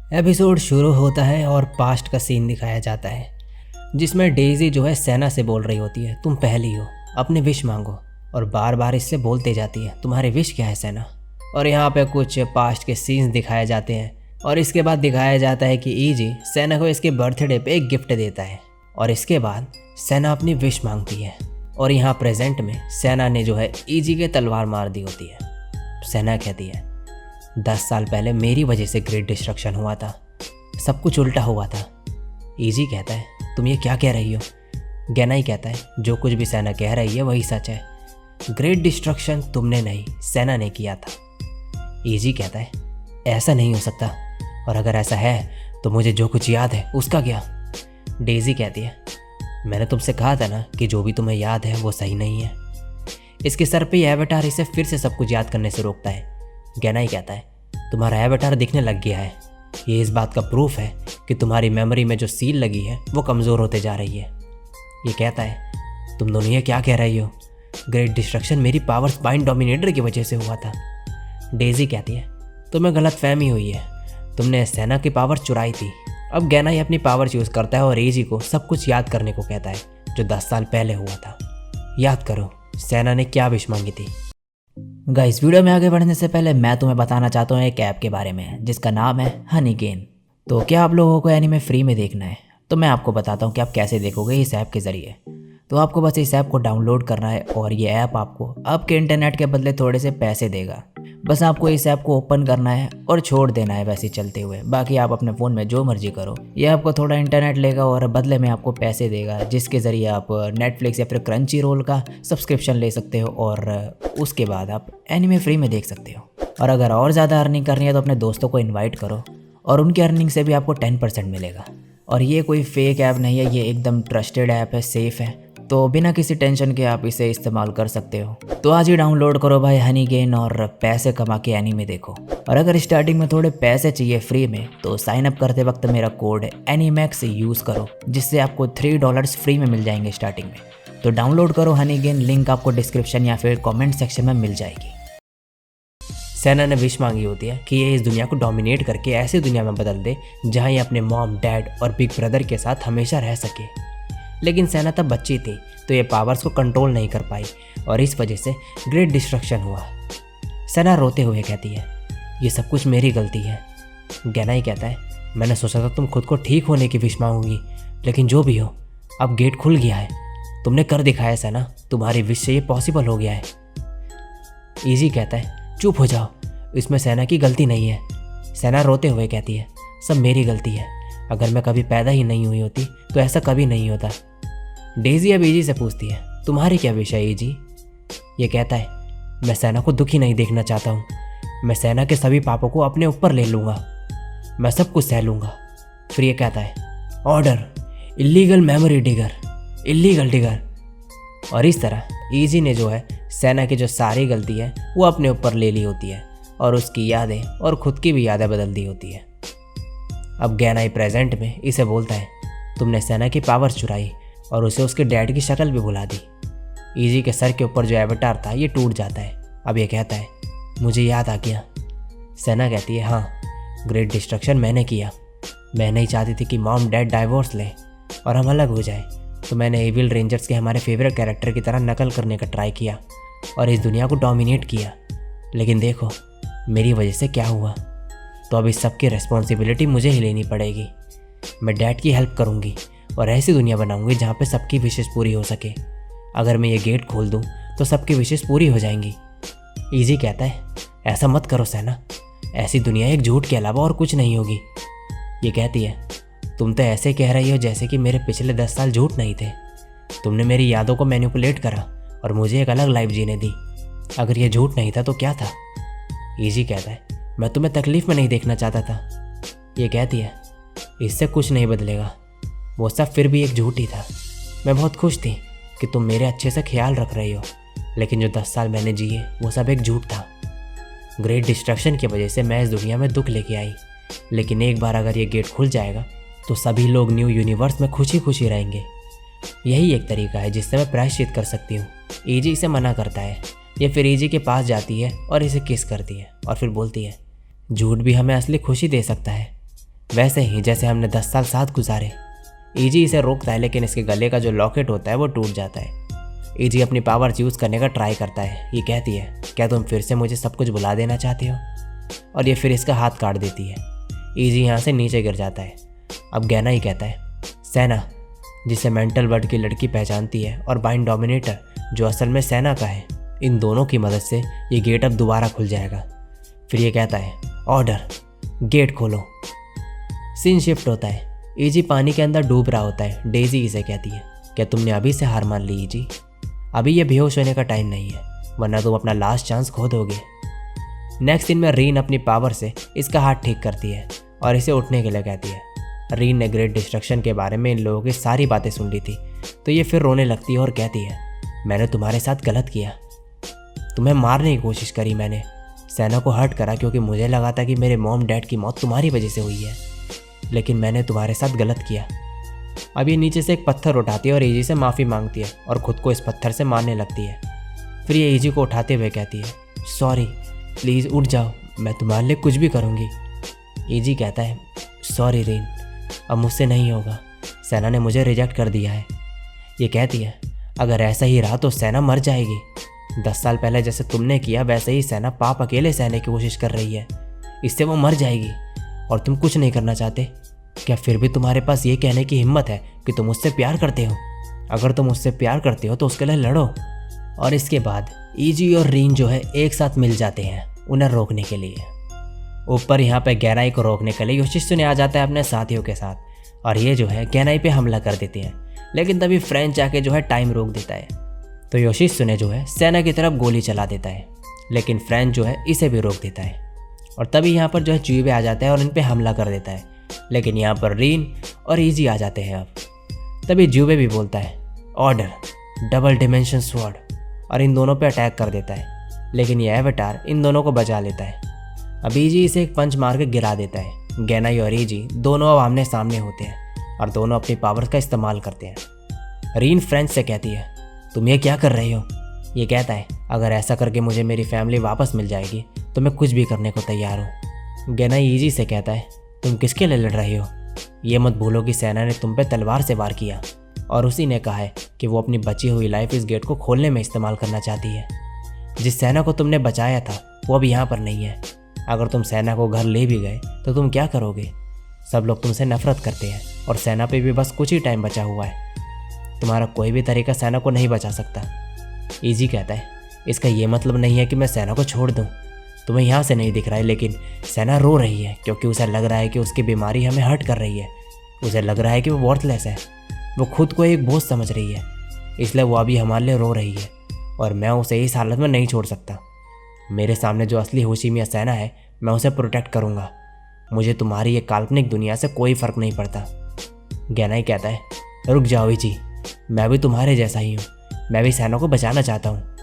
Episode शुरू होता है और पास्ट का सीन दिखाया जाता है, जिसमें डेज़ी जो है सेना से बोल रही होती है, तुम पहली हो, अपने विश मांगो। और बार बार इससे बोलते जाती है, तुम्हारे विश क्या है सेना। और यहाँ पे कुछ पास्ट के सीन्स दिखाए जाते हैं और इसके बाद दिखाया जाता है कि ईजी सेना को इसके बर्थडे पे एक गिफ्ट देता है और इसके बाद सेना अपनी विश मांगती है। और यहाँ प्रेजेंट में सेना ने जो है ईजी के तलवार मार दी होती है। सेना कहती है 10 साल पहले मेरी वजह से ग्रेट डिस्ट्रक्शन हुआ था, सब कुछ उल्टा हुआ था। ईजी कहता है तुम ये क्या कह रही हो। गैनाई कहता है जो कुछ भी सेना कह रही है वही सच है, ग्रेट डिस्ट्रक्शन तुमने नहीं सेना ने किया था। ईजी कहता है ऐसा नहीं हो सकता, और अगर ऐसा है तो मुझे जो कुछ याद है उसका क्या। डेज़ी कहती है मैंने तुमसे कहा था ना कि जो भी तुम्हें याद है वो सही नहीं है। इसके सर पे एवेटार इसे फिर से सब कुछ याद करने से रोकता है। गैनाई कहता है तुम्हारा एवेटार दिखने लग गया है, ये इस बात का प्रूफ है कि तुम्हारी मेमोरी में जो सील लगी है वो कमज़ोर होते जा रही है। ये कहता है तुम दोनों ये क्या कह रही हो, ग्रेट डिस्ट्रक्शन मेरी पावर बाइंड डोमिनेटर की वजह से हुआ था। डेज़ी कहती है तुम्हें गलत फहमी हुई है, तुमने सेना की पावर चुराई थी। अब गैनाई अपनी पावर यूज़ करता है और ईजी को सब कुछ याद करने को कहता है जो 10 साल पहले हुआ था। याद करो सेना ने क्या विश मांगी थी। गाइस, वीडियो में आगे बढ़ने से पहले मैं तुम्हें बताना चाहता हूँ एक ऐप के बारे में जिसका नाम है हनीगेन। तो क्या आप लोगों को एनीमे फ्री में देखना है तो मैं आपको बताता हूँ कि आप कैसे देखोगे इस ऐप के ज़रिए। तो आपको बस इस ऐप को डाउनलोड करना है और ये ऐप आपको आपके इंटरनेट के बदले थोड़े से पैसे देगा। बस आपको इस ऐप को ओपन करना है और छोड़ देना है वैसे चलते हुए, बाकी आप अपने फ़ोन में जो मर्जी करो। ये आपको थोड़ा इंटरनेट लेगा और बदले में आपको पैसे देगा, जिसके ज़रिए आप नेटफ्लिक्स या फिर क्रंची रोल का सब्सक्रिप्शन ले सकते हो और उसके बाद आप एनीमे फ्री में देख सकते हो। और अगर और ज़्यादा अर्निंग करनी है तो अपने दोस्तों को इन्वाइट करो और उनकी अर्निंग से भी आपको 10% मिलेगा। और ये कोई फेक ऐप नहीं है, ये एकदम ट्रस्टेड ऐप है, सेफ़ है, तो बिना किसी टेंशन के आप इसे इस्तेमाल कर सकते हो। तो आज ही डाउनलोड करो भाई हनीगेन और पैसे कमा के एनीमे देखो। और अगर स्टार्टिंग में थोड़े पैसे चाहिए फ्री में तो साइन अप करते वक्त मेरा कोड एनीमैक्स यूज़ करो, जिससे आपको $3 फ्री में मिल जाएंगे स्टार्टिंग में। तो डाउनलोड करो हनीगेन, लिंक आपको डिस्क्रिप्शन या फिर कॉमेंट सेक्शन में मिल जाएगी। सेना ने विश मांगी होती है कि ये इस दुनिया को डोमिनेट करके ऐसी दुनिया में बदल दे जहाँ ये अपने मॉम, डैड और बिग ब्रदर के साथ हमेशा रह सके। लेकिन सेना तब बच्ची थी तो ये पावर्स को कंट्रोल नहीं कर पाई और इस वजह से ग्रेट डिस्ट्रक्शन हुआ। सेना रोते हुए कहती है ये सब कुछ मेरी गलती है। गैनाई कहता है मैंने सोचा था तुम खुद को ठीक होने की विश मांगोगी, लेकिन जो भी हो अब गेट खुल गया है, तुमने कर दिखाया सेना, तुम्हारी विश से ये पॉसिबल हो गया है। ईजी कहता है चुप हो जाओ, इसमें सेना की गलती नहीं है। सेना रोते हुए कहती है सब मेरी गलती है, अगर मैं कभी पैदा ही नहीं हुई होती तो ऐसा कभी नहीं होता। डेज़ी अब ईजी से पूछती है तुम्हारी क्या विश है ईजी। ये कहता है मैं सेना को दुखी नहीं देखना चाहता हूँ, मैं सेना के सभी पापों को अपने ऊपर ले लूँगा, मैं सब कुछ सह लूँगा। फिर ये कहता है order, illegal memory digger, illegal digger. और इस तरह ईजी ने जो है सेना की जो सारी गलती है वो अपने ऊपर ले ली होती है और उसकी यादें और ख़ुद की भी यादें बदल दी होती है। अब गैनाई प्रेजेंट में इसे बोलता है तुमने सेना की पावर चुराई और उसे उसके डैड की शक्ल भी भुला दी। ईजी के सर के ऊपर जो एवेटार था ये टूट जाता है। अब ये कहता है मुझे याद आ गया। सेना कहती है हाँ, ग्रेट डिस्ट्रक्शन मैंने किया, मैं नहीं चाहती थी कि मॉम डैड डाइवोर्स लें और हम अलग हो जाए, तो मैंने एविल रेंजर्स के हमारे फेवरेट कैरेक्टर की तरह नकल करने का ट्राई किया और इस दुनिया को डोमिनेट किया। लेकिन देखो मेरी वजह से क्या हुआ, तो अब इस सब की रिस्पॉन्सिबिलिटी मुझे ही लेनी पड़ेगी। मैं डैड की हेल्प करूँगी और ऐसी दुनिया बनाऊँगी जहाँ पे सबकी विशेष पूरी हो सके। अगर मैं ये गेट खोल दूँ तो सबकी विशेष पूरी हो जाएंगी। ईजी कहता है ऐसा मत करो सेना, ऐसी दुनिया एक झूठ के अलावा और कुछ नहीं होगी। ये कहती है तुम तो ऐसे कह रही हो जैसे कि मेरे पिछले 10 साल झूठ नहीं थे, तुमने मेरी यादों को मैनिपुलेट करा और मुझे एक अलग लाइफ जीने दी। अगर ये झूठ नहीं था तो क्या था। ईजी कहता है मैं तुम्हें तकलीफ़ में नहीं देखना चाहता था। ये कहती है इससे कुछ नहीं बदलेगा, वो सब फिर भी एक झूठ ही था। मैं बहुत खुश थी कि तुम मेरे अच्छे से ख्याल रख रही हो, लेकिन जो 10 साल मैंने जिए वो सब एक झूठ था। ग्रेट डिस्ट्रक्शन की वजह से मैं इस दुनिया में दुख लेके आई, लेकिन एक बार अगर ये गेट खुल जाएगा तो सभी लोग न्यू यूनिवर्स में खुशी खुशी रहेंगे। यही एक तरीका है जिससे मैं प्रायश्चित कर सकती हूँ। ईजी इसे मना करता है। ये फिर ईजी के पास जाती है और इसे किस करती है और फिर बोलती है, झूठ भी हमें असली खुशी दे सकता है, वैसे ही जैसे हमने 10 साल साथ गुजारे। ईजी इसे रोकता है, लेकिन इसके गले का जो लॉकेट होता है वो टूट जाता है। ईजी अपनी पावर्स यूज़ करने का ट्राई करता है। ये कहती है, क्या तुम फिर से मुझे सब कुछ भुला देना चाहते हो? और ये फिर इसका हाथ काट देती है। ईजी यहाँ से नीचे गिर जाता है। अब गैना ही कहता है, सेना, जिसे मेंटल वर्ड की लड़की पहचानती है, और बाइंड डोमिनेटर जो असल में सेना का है, इन दोनों की मदद से ये गेट अब दोबारा खुल जाएगा। फिर ये कहता है, ऑर्डर, गेट खोलो। सीन शिफ्ट होता है। ईजी पानी के अंदर डूब रहा होता है। डेजी इसे कहती है, क्या तुमने अभी से हार मान ली ईजी? अभी ये बेहोश होने का टाइम नहीं है, वरना तुम अपना लास्ट चांस खो दोगे। नेक्स्ट सीन में रीन अपनी पावर से इसका हाथ ठीक करती है और इसे उठने के लिए कहती है। रीन ने ग्रेट डिस्ट्रक्शन के बारे में इन लोगों की सारी बातें सुन ली थी, तो ये फिर रोने लगती है और कहती है, मैंने तुम्हारे साथ गलत किया, तुम्हें मारने की कोशिश करी, मैंने सेना को हर्ट करा क्योंकि मुझे लगा था कि मेरे मॉम डैड की मौत तुम्हारी वजह से हुई है, लेकिन मैंने तुम्हारे साथ गलत किया। अब ये नीचे से एक पत्थर उठाती है और ईजी से माफ़ी मांगती है और ख़ुद को इस पत्थर से मारने लगती है। फिर ये ईजी को उठाते हुए कहती है, सॉरी, प्लीज़ उठ जाओ, मैं तुम्हारे लिए कुछ भी करूँगी। ईजी कहता है, सॉरी रीन, अब मुझसे नहीं होगा, सेना ने मुझे रिजेक्ट कर दिया है। ये कहती है, अगर ऐसा ही रहा तो सेना मर जाएगी। 10 साल पहले जैसे तुमने किया वैसे ही सेना पाप अकेले सहने की कोशिश कर रही है, इससे वो मर जाएगी और तुम कुछ नहीं करना चाहते। क्या फिर भी तुम्हारे पास ये कहने की हिम्मत है कि तुम मुझसे प्यार करते हो? अगर तुम मुझसे प्यार करते हो तो उसके लिए लड़ो। और इसके बाद ईजी और रीन जो है एक साथ मिल जाते हैं उन्हें रोकने के लिए। ऊपर यहाँ पे गहराई को रोकने के लिए योशित्सुने आ जाता है अपने साथियों के साथ, और ये जो है गहराई पे हमला कर देते हैं, लेकिन तभी फ्रेंच आके जो है टाइम रोक देता है। तो योशित्सुने जो है सेना की तरफ गोली चला देता है, लेकिन फ्रेंच जो है इसे भी रोक देता है। और तभी यहाँ पर जो है जुइबे आ जाता है और इन पे हमला कर देता है, लेकिन यहाँ पर रीन और ईजी आ जाते हैं। अब तभी जुइबे भी बोलता है, ऑर्डर, डबल डिमेंशन स्वॉर्ड, और इन दोनों पे अटैक कर देता है, लेकिन ये एवेटार इन दोनों को बचा लेता है। अब ईजी इसे एक पंच मार के गिरा देता है। गैनाई और ईजी दोनों अब आमने सामने होते हैं और दोनों अपनी पावर्स का इस्तेमाल करते हैं। रीन फ्रेंच से कहती है, तुम ये क्या कर रही हो? ये कहता है, अगर ऐसा करके मुझे मेरी फैमिली वापस मिल जाएगी तो मैं कुछ भी करने को तैयार हूँ। गैनाई ईजी से कहता है, तुम किसके लिए लड़ रही हो? ये मत भूलो कि सेना ने तुम पे तलवार से वार किया, और उसी ने कहा है कि वो अपनी बची हुई लाइफ इस गेट को खोलने में इस्तेमाल करना चाहती है। जिस सेना को तुमने बचाया था वो अब यहाँ पर नहीं है। अगर तुम सेना को घर ले भी गए तो तुम क्या करोगे? सब लोग तुमसे नफरत करते हैं और सेना पे भी बस कुछ ही टाइम बचा हुआ है। तुम्हारा कोई भी तरीका सेना को नहीं बचा सकता। ईजी कहता है, इसका ये मतलब नहीं है कि मैं सेना को छोड़ दूँ। तुम्हें यहाँ से नहीं दिख रहा है, लेकिन सेना रो रही है क्योंकि उसे लग रहा है कि उसकी बीमारी हमें हर्ट कर रही है। उसे लग रहा है कि वो वर्थलेस है, वो खुद को एक बोझ समझ रही है, इसलिए वो अभी हमारे लिए रो रही है और मैं उसे इस हालत में नहीं छोड़ सकता। मेरे सामने जो असली होशिमिया सेना है, मैं उसे प्रोटेक्ट करूँगा। मुझे तुम्हारी ये काल्पनिक दुनिया से कोई फ़र्क नहीं पड़ता। गैनाई कहता है, रुक जाओ ईजी, मैं भी तुम्हारे जैसा ही हूँ, मैं भी सेना को बचाना चाहता हूँ।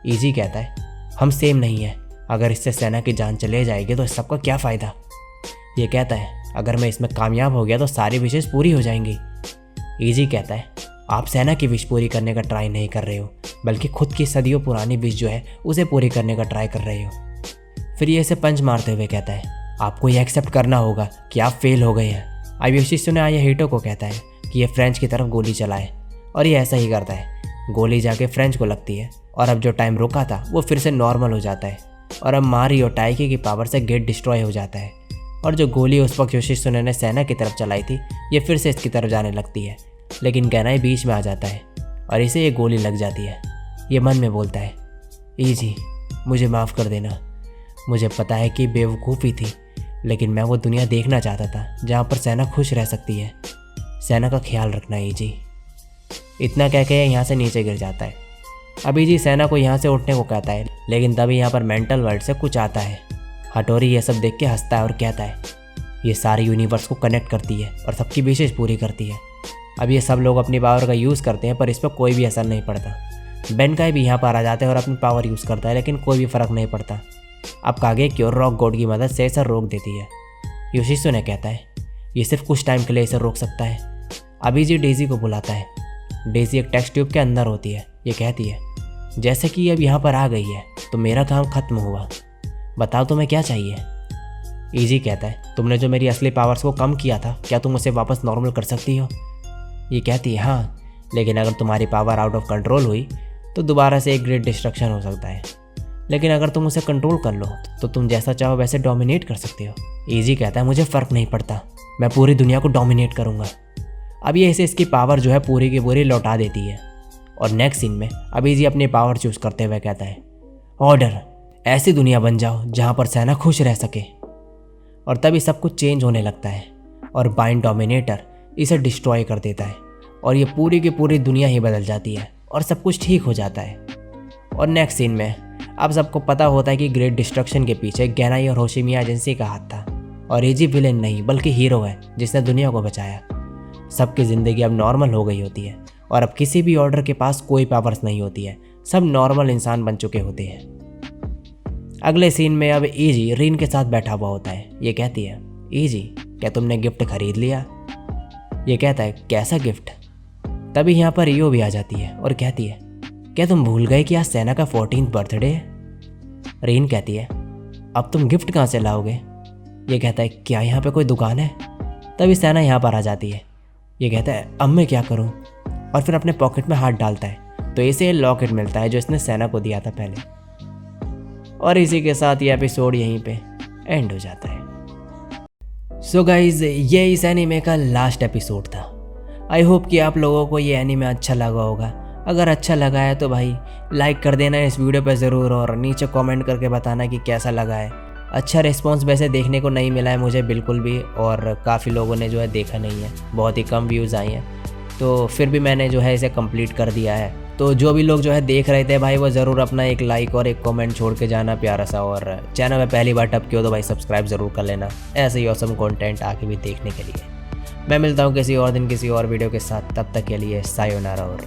ईजी कहता है, हम सेम नहीं हैं, अगर इससे सेना की जान चले जाएगी तो इस सबका क्या फ़ायदा? ये कहता है, अगर मैं इसमें कामयाब हो गया तो सारी विशेष पूरी हो जाएंगी। ईजी कहता है, आप सेना की विश पूरी करने का ट्राई नहीं कर रहे हो, बल्कि खुद की सदियों पुरानी विश जो है उसे पूरी करने का ट्राई कर रहे हो। फिर ये इसे पंच मारते हुए कहता है, आपको ये एक्सेप्ट करना होगा कि आप फेल हो गए हैं। अब योशित्सुने आयाहिटो को कहता है कि ये फ्रेंच की तरफ गोली चलाए, और ये ऐसा ही करता है। गोली जाके फ्रेंच को लगती है और अब जो टाइम रुका था वो फिर से नॉर्मल हो जाता है, और अब मारी और टाइकी की पावर से गेट डिस्ट्रॉय हो जाता है। और जो गोली उस वक्त योशित्सुने ने सेना की तरफ चलाई थी ये फिर से इसकी तरफ जाने लगती है, लेकिन गैनाई बीच में आ जाता है और इसे ये गोली लग जाती है। ये मन में बोलता है, ईजी, मुझे माफ़ कर देना, मुझे पता है कि बेवकूफ़ी थी, लेकिन मैं वो दुनिया देखना चाहता था जहाँ पर सेना खुश रह सकती है। सेना का ख्याल रखना ईजी। इतना कह के यहाँ से नीचे गिर जाता है। अब ईजी सेना को यहाँ से उठने को कहता है, लेकिन तभी यहाँ पर मेंटल वर्ल्ड से कुछ आता है। हटोरी ये सब देख के हंसता है और कहता है, ये सारे यूनिवर्स को कनेक्ट करती है और सबकी विशेष पूरी करती है। अब ये सब लोग अपनी पावर का यूज़ करते हैं पर इस पर कोई भी असर नहीं पड़ता। बेनकाई भी यहाँ पर आ जाता है और अपनी पावर यूज़ करता है, लेकिन कोई भी फ़र्क नहीं पड़ता। अब कागे की और रॉक गॉड की मदद से इसे रोक देती है। योशित्सु ने कहता है ये सिर्फ कुछ टाइम के लिए इसे रोक सकता है। अभी जी डेजी को बुलाता है। डेजी एक टेस्ट ट्यूब के अंदर होती है। ये कहती है जैसे कि अब यहाँ पर आ गई है तो मेरा काम खत्म हुआ, बताओ तुम्हें क्या चाहिए। ईजी कहता है तुमने जो मेरी असली पावर्स को कम किया था, क्या तुम उसे वापस नॉर्मल कर सकती हो। ये कहती है हाँ, लेकिन अगर तुम्हारी पावर आउट ऑफ कंट्रोल हुई तो दोबारा से एक ग्रेट डिस्ट्रक्शन हो सकता है, लेकिन अगर तुम उसे कंट्रोल कर लो तो तुम जैसा चाहो वैसे डोमिनेट कर सकते हो। ईजी कहता है मुझे फ़र्क नहीं पड़ता, मैं पूरी दुनिया को डोमिनेट करूँगा। अब ये इसे इसकी पावर जो है पूरी की पूरी लौटा देती है। और नेक्स्ट सीन में अब ईजी अपनी पावर चूज़ करते हुए कहता है ऑर्डर, ऐसी दुनिया बन जाओ जहाँ पर सेना खुश रह सके। और तभी सब कुछ चेंज होने लगता है और बाइंड डोमिनेटर इसे डिस्ट्रॉय कर देता है और ये पूरी की पूरी दुनिया ही बदल जाती है और सब कुछ ठीक हो जाता है। और नेक्स्ट सीन में अब सबको पता होता है कि ग्रेट डिस्ट्रक्शन के पीछे गेनाई और होशिमिया एजेंसी का हाथ था और ईजी विलेन नहीं बल्कि हीरो है जिसने दुनिया को बचाया। सबकी ज़िंदगी अब नॉर्मल हो गई होती है और अब किसी भी ऑर्डर के पास कोई पावर्स नहीं होती है, सब नॉर्मल इंसान बन चुके होते हैं। अगले सीन में अब ईजी रीन के साथ बैठा हुआ होता है। ये कहती है ईजी क्या तुमने गिफ्ट खरीद लिया। ये कहता है कैसा गिफ्ट। तभी यहाँ पर रियो भी आ जाती है और कहती है क्या तुम भूल गए कि आज सेना का 14th बर्थडे है। रीन कहती है अब तुम गिफ्ट कहाँ से लाओगे। ये कहता है क्या यहाँ पे कोई दुकान है। तभी सेना यहाँ पर आ जाती है। ये कहता है अब मैं क्या करूँ, और फिर अपने पॉकेट में हाथ डालता है तो इसे लॉकेट मिलता है जो इसने सेना को दिया था पहले। और इसी के साथ ये एपिसोड यहीं पे एंड हो जाता है। सो गाइज ये इस एनीमे का लास्ट एपिसोड था। आई होप कि आप लोगों को ये एनीमे अच्छा लगा होगा। अगर अच्छा लगा है तो भाई लाइक कर देना इस वीडियो पे ज़रूर और नीचे कमेंट करके बताना कि कैसा लगा है। अच्छा रिस्पांस वैसे देखने को नहीं मिला है मुझे बिल्कुल भी, और काफ़ी लोगों ने जो है देखा नहीं है, बहुत ही कम व्यूज़ आई हैं, तो फिर भी मैंने जो है इसे कंप्लीट कर दिया है। तो जो भी लोग जो है देख रहे थे भाई वो ज़रूर अपना एक लाइक और एक कमेंट छोड़ के जाना प्यारा सा, और चैनल में पहली बार टप किया हो तो भाई सब्सक्राइब ज़रूर कर लेना ऐसे ही ऑसम कंटेंट आगे भी देखने के लिए। मैं मिलता हूँ किसी और दिन किसी और वीडियो के साथ, तब तक के लिए सायोनारा और